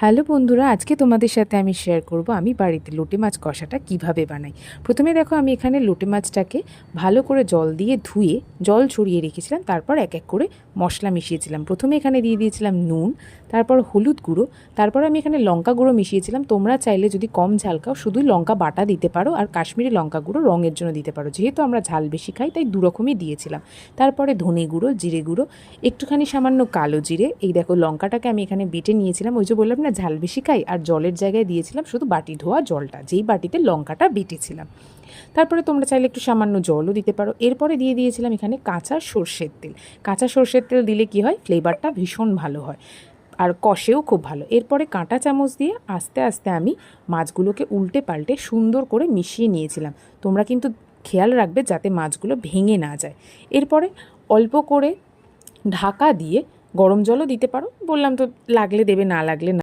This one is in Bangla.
হ্যালো বন্ধুরা, আজকে তোমাদের সাথে আমি শেয়ার করব আমি বাড়িতে লোটে মাছ কষাটা কিভাবে বানাই। প্রথমে দেখো, আমি এখানে লোটে মাছটাকে ভালো করে জল দিয়ে ধুয়ে জল ছড়িয়ে রেখেছিলাম। তারপর এক এক করে মশলা মিশিয়েছিলাম। প্রথমে এখানে দিয়ে দিয়েছিলাম নুন, তারপর হলুদ গুঁড়ো, তারপর আমি এখানে লঙ্কা গুঁড়ো মিশিয়েছিলাম। তোমরা চাইলে যদি কম ঝাল খাও শুধু লঙ্কা বাটা দিতে পারো, আর কাশ্মীরি লঙ্কা গুঁড়ো রঙের জন্য দিতে পারো। যেহেতু আমরা ঝাল বেশি খাই তাই দুরকমই দিয়েছিলাম। তারপরে ধনে গুঁড়ো, জিরে গুঁড়ো, একটুখানি সামান্য কালো জিরে। এই দেখো, লঙ্কাটাকে আমি এখানে বেটে নিয়েছিলাম। ওই যে বললাম না ঝাল বেশি খাই, আর জলের জায়গায় দিয়েছিলাম শুধু বাটি ধোয়া জলটা, যেই বাটিতে লঙ্কাটা বেটেছিলাম। তারপরে তোমরা চাইলে একটু সামান্য জলও দিতে পারো। এরপরে দিয়ে দিয়েছিলাম এখানে কাঁচা সর্ষের তেল। কাঁচা সর্ষের তেল দিলে কি হয়, ফ্লেভারটা ভীষণ ভালো হয় আর কষেও খুব ভালো। এরপরে কাঁটা চামচ দিয়ে আস্তে আস্তে আমি মাছগুলোকে উল্টে পাল্টে সুন্দর করে মিশিয়ে নিয়েছিলাম। তোমরা কিন্তু খেয়াল রাখবে যাতে মাছগুলো ভেঙে না যায়। এরপরে অল্প করে ঢাকা দিয়ে গরম জলও দিতে পারো, বললাম তো লাগলে দেবে, না লাগলে না।